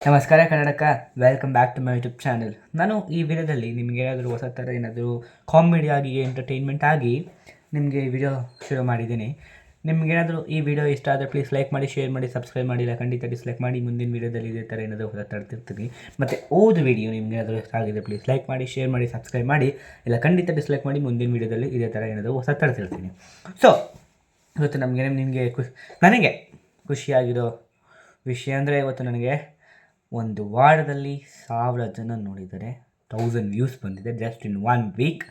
ನಮಸ್ಕಾರ ಕನ್ನಡಕ, welcome back to my YouTube channel. ನಾನು ಈ ವಿಡಿಯೋದಲ್ಲಿ ನಿಮಗೆ ಏನಾದರೂ ಹೊಸ ಥರ ಏನಾದರೂ ಕಾಮಿಡಿ ಆಗಿ ಎಂಟರ್ಟೈನ್ಮೆಂಟ್ ಆಗಿ ನಿಮಗೆ ಈ ವಿಡಿಯೋ ಶುರು ಮಾಡಿದ್ದೀನಿ. ನಿಮಗೇನಾದರೂ ಈ ವಿಡಿಯೋ ಇಷ್ಟ ಆದರೆ ಪ್ಲೀಸ್ ಲೈಕ್ ಮಾಡಿ, ಶೇರ್ ಮಾಡಿ, ಸಬ್ಸ್ಕ್ರೈಬ್ ಮಾಡಿ, ಇಲ್ಲ ಖಂಡಿತ ಡಿಸ್ಲೈಕ್ ಮಾಡಿ. ಮುಂದಿನ ವಿಡಿಯೋದಲ್ಲಿ ಇದೇ ಥರ ಏನಾದರೂ ಹೊಸ ತರ್ತಿರ್ತೀನಿ. ಮತ್ತು ವಿಡಿಯೋ ನಿಮ್ಗೆ ಏನಾದರೂ ಇಷ್ಟ ಆಗಿದೆ ಪ್ಲೀಸ್ ಲೈಕ್ ಮಾಡಿ, ಶೇರ್ ಮಾಡಿ, ಸಬ್ಸ್ಕ್ರೈಬ್ ಮಾಡಿ, ಇಲ್ಲ ಖಂಡಿತ ಡಿಸ್ಲೈಕ್ ಮಾಡಿ. ಮುಂದಿನ ವಿಡಿಯೋದಲ್ಲಿ ಇದೇ ಥರ ಏನಾದರೂ ಹೊಸ ತರ್ತಿರ್ತೀನಿ. ಸೊ ಇವತ್ತು ನಿಮಗೆ ನನಗೆ ಖುಷಿಯಾಗಿರೋ ವಿಷಯ ಅಂದರೆ ಇವತ್ತು ನನಗೆ ಒಂದು ವಾರದಲ್ಲಿ 1000 ಜನ ನೋಡಿದ್ದಾರೆ, 1000 ವ್ಯೂಸ್ ಬಂದಿದೆ ಜಸ್ಟ್ ಇನ್ 1 ವೀಕ್.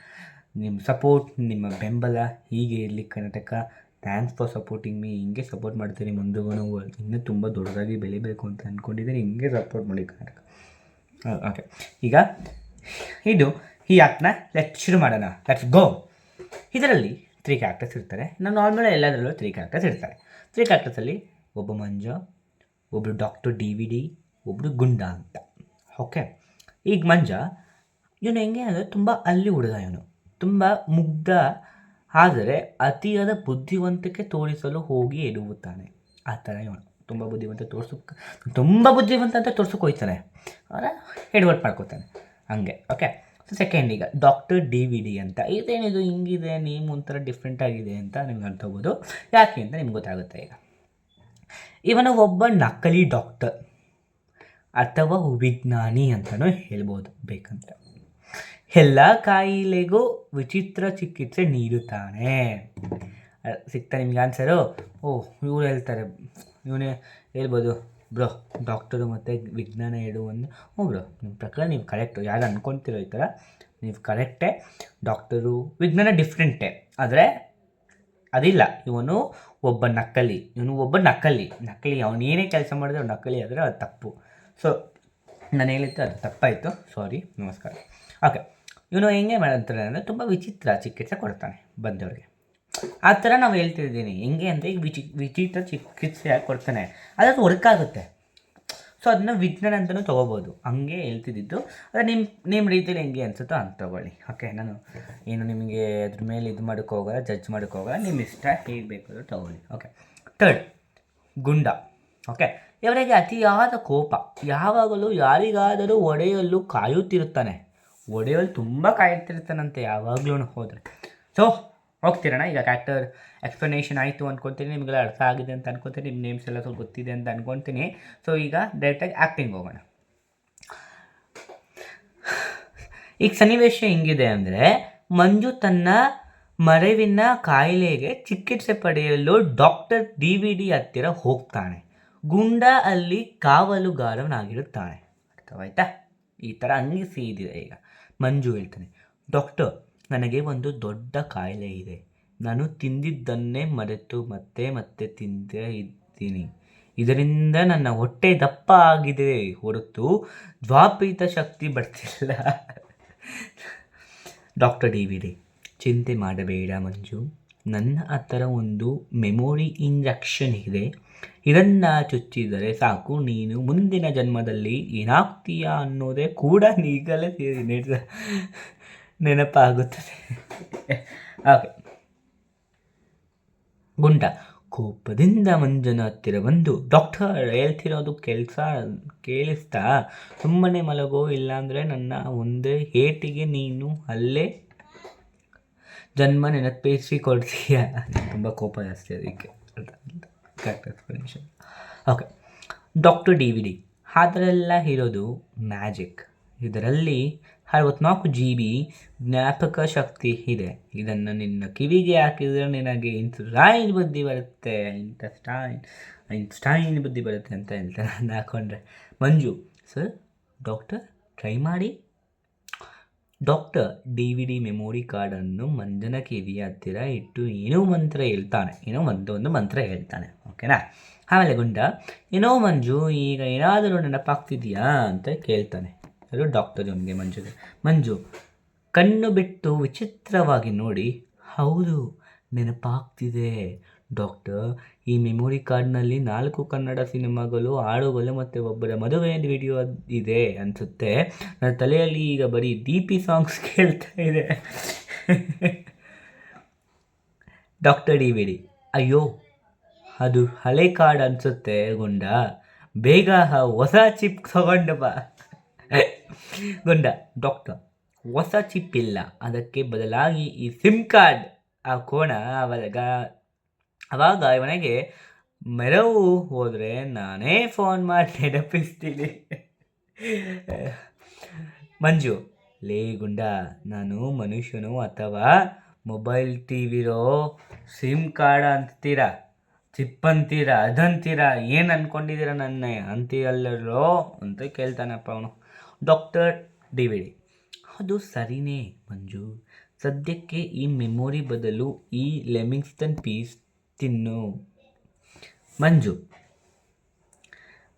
ನಿಮ್ಮ ಸಪೋರ್ಟ್, ನಿಮ್ಮ ಬೆಂಬಲ ಹೀಗೆ ಇರಲಿ Karnataka. Thanks for supporting me. ಹಿಂಗೆ ಸಪೋರ್ಟ್ ಮಾಡ್ತೀರಿ, ಮುಂದೆಗೂ ಇನ್ನೂ ತುಂಬ ದೊಡ್ಡದಾಗಿ ಬೆಳಿಬೇಕು ಅಂತ ಅಂದ್ಕೊಂಡಿದ್ದೀನಿ. ಹಿಂಗೆ ಸಪೋರ್ಟ್ ಮಾಡಿ ಕರ್ನಾಟಕ. ಓಕೆ, ಈಗ ಈ ಆ್ಯಕ್ಟ್ನ ಶುರು ಮಾಡೋಣ. Let's go. ಇದರಲ್ಲಿ 3 ಕ್ಯಾರೆಕ್ಟರ್ಸ್ ಇರ್ತಾರೆ. ನಾನು ನಾರ್ಮಲ್ ಎಲ್ಲದರಲ್ಲೂ 3 ಕ್ಯಾರೆಕ್ಟರ್ಸ್ ಇರ್ತಾರೆ. 3 ಕ್ಯಾರೆಕ್ಟರ್ಸಲ್ಲಿ ಒಬ್ಬ ಮಂಜ, ಒಬ್ಬರು ಡಾಕ್ಟರ್ DVD, ಒಬ್ಬರು ಗುಂಡ ಅಂತ. ಓಕೆ, ಈಗ ಮಂಜ ಇವನು ಹೆಂಗೆ ಅಂದರೆ ತುಂಬ ಅಲ್ಲಿ ಹುಡುಗ. ಇವನು ತುಂಬ ಮುಗ್ಧ, ಆದರೆ ಅತಿಯಾದ ಬುದ್ಧಿವಂತಿಕೆ ತೋರಿಸಲು ಹೋಗಿ ಎಡುವುತ್ತಾನೆ. ಆ ಥರ ಇವನು ತುಂಬ ಬುದ್ಧಿವಂತ ಅಂತ ತೋರ್ಸೋಕೆ ಹೋಗ್ತಾನೆ, ಅವರ ಎಡವಟ್ಟು ಮಾಡ್ಕೋತಾನೆ ಹಂಗೆ. ಓಕೆ, ಸೆಕೆಂಡ್ ಈಗ ಡಾಕ್ಟರ್ DVD ಅಂತ. ಇದೇನಿದು ಹಿಂಗಿದೆ, ನೇಮ್ ಒಂಥರ ಡಿಫ್ರೆಂಟ್ ಆಗಿದೆ ಅಂತ ನಿಮ್ಗೆ ಅನ್ಕೋಬೋದು. ಯಾಕೆ ಅಂತ ನಿಮ್ಗೆ ಗೊತ್ತಾಗುತ್ತೆ. ಈಗ ಇವನು ಒಬ್ಬ ನಕಲಿ ಡಾಕ್ಟರ್ ಅಥವಾ ವಿಜ್ಞಾನಿ ಅಂತಲೂ ಹೇಳ್ಬೋದು ಬೇಕಂತ. ಎಲ್ಲ ಕಾಯಿಲೆಗೂ ವಿಚಿತ್ರ ಚಿಕಿತ್ಸೆ ನೀಡುತ್ತಾನೆ. ಸಿಗ್ತಾ ನಿಮ್ಗೆ ಆನ್ಸರು? ಇವ್ರು ಹೇಳ್ತಾರೆ, ಇವನೇ ಹೇಳ್ಬೋದು, ಬ್ರೋ ಡಾಕ್ಟರು ಮತ್ತು ವಿಜ್ಞಾನ ಒಂದು. ಬ್ರೋ ನಿಮ್ಮ ಪ್ರಕಾರ ನೀವು ಕರೆಕ್ಟು. ಯಾರು ಅಂದ್ಕೊತಿರೋ ಈ ಥರ ನೀವು ಕರೆಕ್ಟೇ. ಡಾಕ್ಟರು ವಿಜ್ಞಾನ ಡಿಫ್ರೆಂಟೇ, ಆದರೆ ಅದಿಲ್ಲ. ಇವನು ಒಬ್ಬ ನಕಲಿ. ಅವನೇನೇ ಕೆಲಸ ಮಾಡಿದ್ರೆ ಅವ್ನು ನಕಲಿ ಆದರೆ ಅದು ತಪ್ಪು. ಸೊ ನಾನು ಹೇಳಿದ್ದು ಅದು ತಪ್ಪಾಯಿತು, ಸಾರಿ, ನಮಸ್ಕಾರ. ಓಕೆ, ಇವನು ಹೆಂಗೆ ಮಾಡ್ತಾರೆ ಅಂದರೆ ತುಂಬ ವಿಚಿತ್ರ ಚಿಕಿತ್ಸೆ ಕೊಡ್ತಾನೆ ಬಂದವ್ರಿಗೆ. ಆ ಥರ ನಾವು ಹೇಳ್ತಿದ್ದೀನಿ. ಹೆಂಗೆ ಅಂದರೆ ಈಗ ವಿಚಿತ್ರ ಚಿಕಿತ್ಸೆ ಕೊಡ್ತಾನೆ, ಅದು ವರ್ಕ್ ಆಗುತ್ತೆ. ಸೊ ಅದನ್ನ ವಿಜ್ಞಾನ ಅಂತಲೂ ತೊಗೋಬೋದು. ಹಂಗೆ ಹೇಳ್ತಿದ್ದು. ಆದರೆ ನಿಮ್ಮ ರೀತಿಯಲ್ಲಿ ಹೆಂಗೆ ಅನಿಸುತ್ತೋ ಹಂಗೆ ತೊಗೊಳ್ಳಿ. ಓಕೆ, ನಾನು ಏನು ನಿಮಗೆ ಅದ್ರ ಮೇಲೆ ಇದು ಮಾಡೋಕ್ಕೋಗಲ್ಲ, ಜಡ್ಜ್ ಮಾಡೋಕ್ಕೋಗಲ್ಲ. ನಿಮ್ಮ ಇಷ್ಟ, ಹೇಗೆ ಬೇಕಾದರೂ ತೊಗೊಳ್ಳಿ. ಓಕೆ, ಥರ್ಡ್ ಗುಂಡ. ಓಕೆ, ಇವರಿಗೆ ಅತಿಯಾದ ಕೋಪ. ಯಾವಾಗಲೂ ಯಾರಿಗಾದರೂ ಹೊಡೆಯಲು ಕಾಯುತ್ತಿರುತ್ತಾನೆ. ಹೊಡೆಯಲು ತುಂಬ ಕಾಯುತ್ತಿರ್ತಾನಂತೆ ಯಾವಾಗಲೂ ಹೋದರೆ. ಸೊ ಹೋಗ್ತಿರೋಣ. ಈಗ ಕ್ಯಾರೆಕ್ಟರ್ ಎಕ್ಸ್ಪ್ಲನೇಷನ್ ಆಯಿತು ಅಂದ್ಕೊತೀನಿ, ನಿಮಗೆಲ್ಲ ಅರ್ಥ ಆಗಿದೆ ಅಂತ ಅನ್ಕೊತೀನಿ, ನಿಮ್ಮ ನೇಮ್ಸ್ ಎಲ್ಲ ಸ್ವಲ್ಪ ಗೊತ್ತಿದೆ ಅಂತ ಅಂದ್ಕೊತೀನಿ. ಸೊ ಈಗ ಡೈರೆಕ್ಟಾಗಿ ಆ್ಯಕ್ಟಿಂಗ್ ಹೋಗೋಣ. ಈಗ ಸನ್ನಿವೇಶ ಹೆಂಗಿದೆ ಅಂದರೆ, ಮಂಜು ತನ್ನ ಮರೆವಿನ ಕಾಯಿಲೆಗೆ ಚಿಕಿತ್ಸೆ ಪಡೆಯಲು ಡಾಕ್ಟರ್ DVD ಹತ್ತಿರ ಹೋಗ್ತಾನೆ. ಗುಂಡ ಅಲ್ಲಿ ಕಾವಲುಗಾರನಾಗಿರುತ್ತಾನೆ. ಅರ್ಥವಾಯ್ತಾ? ಈ ಥರ ಅನ್ನಿಸಿದಿದೆ. ಈಗ ಮಂಜು ಹೇಳ್ತಾನೆ, ಡಾಕ್ಟರ್, ನನಗೆ ಒಂದು ದೊಡ್ಡ ಕಾಯಿಲೆ ಇದೆ. ನಾನು ತಿಂದಿದ್ದನ್ನೇ ಮರೆತು ಮತ್ತೆ ಮತ್ತೆ ತಿಂದೇ ಇದ್ದೀನಿ. ಇದರಿಂದ ನನ್ನ ಹೊಟ್ಟೆ ದಪ್ಪ ಆಗಿದೆ ಹೊರತು ಜ್ವಾಪೀತ ಶಕ್ತಿ ಬರ್ತಿಲ್ಲ. ಡಾಕ್ಟರ್ DVD, ಚಿಂತೆ ಮಾಡಬೇಡ ಮಂಜು, ನನ್ನ ಹತ್ತಿರ ಒಂದು ಮೆಮೊರಿ ಇಂಜೆಕ್ಷನ್ ಇದೆ. ಇದನ್ನು ಚುಚ್ಚಿದರೆ ಸಾಕು, ನೀನು ಮುಂದಿನ ಜನ್ಮದಲ್ಲಿ ಏನಾಗ್ತೀಯಾ ಅನ್ನೋದೇ ಕೂಡ ಈಗಲೇ ನೆನಪಾಗುತ್ತದೆ. ಓಕೆ, ಗುಂಡ ಕೋಪದಿಂದ ಮಂಜನ ಹತ್ತಿರ ಬಂದು, ಡಾಕ್ಟರ್ ಹೇಳ್ತಿರೋದು ಕೇಳಿಸ್ತಾ? ಸುಮ್ಮನೆ ಮಲಗೋ, ಇಲ್ಲಾಂದರೆ ನನ್ನ ಒಂದೇ ಏಟಿಗೆ ನೀನು ಅಲ್ಲೇ ಜನ್ಮ ನೆನಪಿಸಿಕೊಡ್ತೀಯ. ತುಂಬ ಕೋಪ ಜಾಸ್ತಿ ಅದಕ್ಕೆ. Correct explanation. Okay, doctor DVD, ಅದರೆಲ್ಲ ಇರೋದು ಮ್ಯಾಜಿಕ್. ಇದರಲ್ಲಿ 64 GB ಜ್ಞಾಪಕ ಶಕ್ತಿ ಇದೆ. ಇದನ್ನು ನಿನ್ನ ಕಿವಿಗೆ ಹಾಕಿದರೆ ನಿನಗೆ ಐನ್ಸ್ಟೈನ್ ಬುದ್ಧಿ ಬರುತ್ತೆ ಅಂತ ಹೇಳ್ತಾರೆ. ಅದನ್ನ ಹಾಕೊಂಡ್ರೆ ಮಂಜು, ಸರ್ ಡಾಕ್ಟರ್ ಟ್ರೈ ಮಾಡಿ. ಡಾಕ್ಟರ್ DVD ಮೆಮೊರಿ ಕಾರ್ಡನ್ನು ಮಂಜನ ಕಿವಿಯ ಹತ್ತಿರ ಇಟ್ಟು ಒಂದು ಮಂತ್ರ ಹೇಳ್ತಾನೆ. ಓಕೆನಾ? ಆಮೇಲೆ ಗುಂಡ, ಏನೋ ಮಂಜು, ಈಗ ಏನಾದರೂ ನೆನಪಾಗ್ತಿದೆಯಾ ಅಂತ ಕೇಳ್ತಾನೆ. ಅದು ಡಾಕ್ಟರ್ ಇವನಿಗೆ ಮಂಜು ಕಣ್ಣು ಬಿಟ್ಟು ವಿಚಿತ್ರವಾಗಿ ನೋಡಿ, ಹೌದು ನೆನಪಾಗ್ತಿದೆ ಡಾಕ್ಟರ್. ಈ ಮೆಮೊರಿ ಕಾರ್ಡ್ನಲ್ಲಿ 4 ಕನ್ನಡ ಸಿನಿಮಾಗಳು, ಹಾಡುಗಳು ಮತ್ತು ಒಬ್ಬರ ಮದುವೆ ವಿಡಿಯೋ ಇದೆ ಅನಿಸುತ್ತೆ. ನನ್ನ ತಲೆಯಲ್ಲಿ ಈಗ ಬರೀ DP ಸಾಂಗ್ಸ್ ಕೇಳ್ತಾ ಇದೆ. ಡಾಕ್ಟರ್ DVD, ಅಯ್ಯೋ ಅದು ಹಳೆ ಕಾರ್ಡ್ ಅನಿಸುತ್ತೆ ಗುಂಡ. ಬೇಗ ಆ ಹೊಸ ಚಿಪ್ ತಗೊಂಡು ಬಾ. ಗುಂಡ ಡಾಕ್ಟರ್ ಹೊಸ ಚಿಪ್ ಇಲ್ಲ, ಅದಕ್ಕೆ ಬದಲಾಗಿ ಈ ಸಿಮ್ ಕಾರ್ಡ್ ಹಾಕೋಣ. ಅವಾಗ ಇವನಿಗೆ ಮೆರವು ಹೋದರೆ ನಾನೇ ಫೋನ್ ಮಾಡಿ ನೆನಪಿಸ್ತೀನಿ. ಮಂಜು ಲೇ ಗುಂಡ, ನಾನು ಮನುಷ್ಯನು ಅಥವಾ ಮೊಬೈಲ್ ಟಿವಿರೋ ಸಿಮ್ ಕಾರ್ಡ್ ಅಂತೀರಾ, ಚಿಪ್ ಅಂತೀರಾ, ಅದಂತೀರಾ, ಏನು ಅಂದ್ಕೊಂಡಿದ್ದೀರಾ ನನ್ನ ಅಂತೀರಲ್ಲೋ ಅಂತ ಕೇಳ್ತಾನಪ್ಪ ಅವನು. ಡಾಕ್ಟರ್ DVD ಅದು ಸರಿನೇ ಮಂಜು, ಸದ್ಯಕ್ಕೆ ಈ ಮೆಮೊರಿ ಬದಲು ಈ ಲೆಮಿಂಗ್ಸ್ಟನ್ ಪೀಸ್ ತಿನ್ನು. ಮಂಜು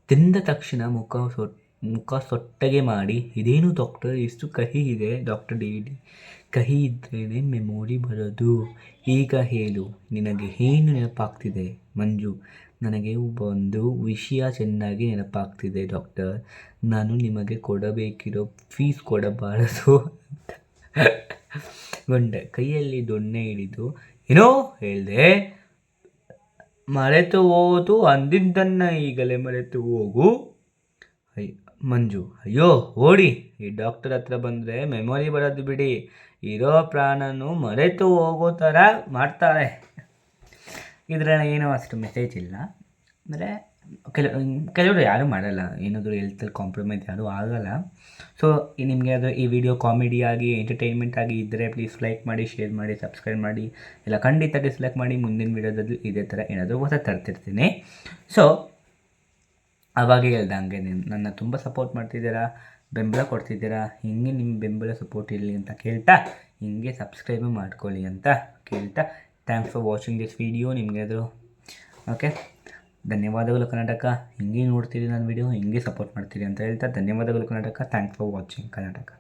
ತಿಂದ ತಕ್ಷಣ ಮುಖ ಸೊಟ್ಟಗೆ ಮಾಡಿ, ಇದೇನು ಡಾಕ್ಟರ್ ಇಷ್ಟು ಕಹಿ ಇದೆ? ಡಾಕ್ಟರ್ DVD ಕಹಿ ಇದ್ರೇ ಮೆಮೊರಿ ಬರೋದು. ಈಗ ಹೇಳು, ನಿನಗೆ ಏನು ನೆನಪಾಗ್ತಿದೆ? ಮಂಜು ನನಗೆ ಒಂದು ವಿಷಯ ಚೆನ್ನಾಗಿ ನೆನಪಾಗ್ತಿದೆ ಡಾಕ್ಟರ್, ನಾನು ನಿಮಗೆ ಕೊಡಬೇಕಿರೋ ಫೀಸ್ ಕೊಡಬಾರದು ಅಂತ. ಗೊಂಡೆ ಕೈಯಲ್ಲಿ ದೊಣ್ಣೆ ಹಿಡಿದು, ಏನೋ ಹೇಳಿದೆ? ಮರೆತು ಹೋದು ಅಂದಿದ್ದನ್ನು ಈಗಲೇ ಮರೆತು ಹೋಗು. ಮಂಜು ಅಯ್ಯೋ ಓಡಿ, ಈ ಡಾಕ್ಟರ್ ಹತ್ರ ಬಂದರೆ ಮೆಮೊರಿ ಬರೋದು ಬಿಡಿ, ಇರೋ ಪ್ರಾಣನು ಮರೆತು ಹೋಗೋ ಥರ ಮಾಡ್ತಾರೆ. ಇದರಲ್ಲಿ ಏನೋ ಅಷ್ಟು ಮೆಸೇಜ್ ಇಲ್ಲ. ಅಂದರೆ ಕೆಲವರು ಯಾರೂ ಮಾಡಲ್ಲ, ಏನಾದರೂ ಹೆಲ್ತಲ್ಲಿ ಕಾಂಪ್ರಮೈಸ್ ಯಾರೂ ಆಗಲ್ಲ. ಸೊ ನಿಮಗೆ ಅದು ಈ ವಿಡಿಯೋ ಕಾಮಿಡಿಯಾಗಿ ಎಂಟರ್ಟೈನ್ಮೆಂಟ್ ಆಗಿ ಇದ್ದರೆ ಪ್ಲೀಸ್ ಲೈಕ್ ಮಾಡಿ, ಶೇರ್ ಮಾಡಿ, ಸಬ್ಸ್ಕ್ರೈಬ್ ಮಾಡಿ. ಇಲ್ಲ ಖಂಡಿತ ಡಿಸ್ಲೈಕ್ ಮಾಡಿ. ಮುಂದಿನ ವಿಡಿಯೋದಲ್ಲಿ ಇದೇ ಥರ ಏನಾದರೂ ಹೊಸ ತರ್ತಿರ್ತೀನಿ. ಸೊ ಆವಾಗ ಹೇಳ್ದಂಗೆ ನನ್ನ ತುಂಬ ಸಪೋರ್ಟ್ ಮಾಡ್ತಿದ್ದೀರಾ, ಬೆಂಬಲ ಕೊಡ್ತಿದ್ದೀರಾ. ಹಿಂಗೆ ನಿಮ್ಮ ಬೆಂಬಲ ಸಪೋರ್ಟ್ ಇರಲಿ ಅಂತ ಕೇಳ್ತಾ, ಹಿಂಗೆ ಸಬ್ಸ್ಕ್ರೈಬು ಮಾಡ್ಕೊಳ್ಳಿ ಅಂತ ಕೇಳ್ತಾ, thanks for watching this video. ನಿಮಗೆ ಅದು ಓಕೆ, ಧನ್ಯವಾದಗಳು ಕರ್ನಾಟಕ. ಹಿಂಗೆ ನೋಡ್ತೀರಿ ನನ್ನ ವಿಡಿಯೋ, ಹಿಂಗೆ ಸಪೋರ್ಟ್ ಮಾಡ್ತೀರಿ ಅಂತ ಹೇಳ್ತಾ ಧನ್ಯವಾದಗಳು Karnataka. Thanks for watching Karnataka.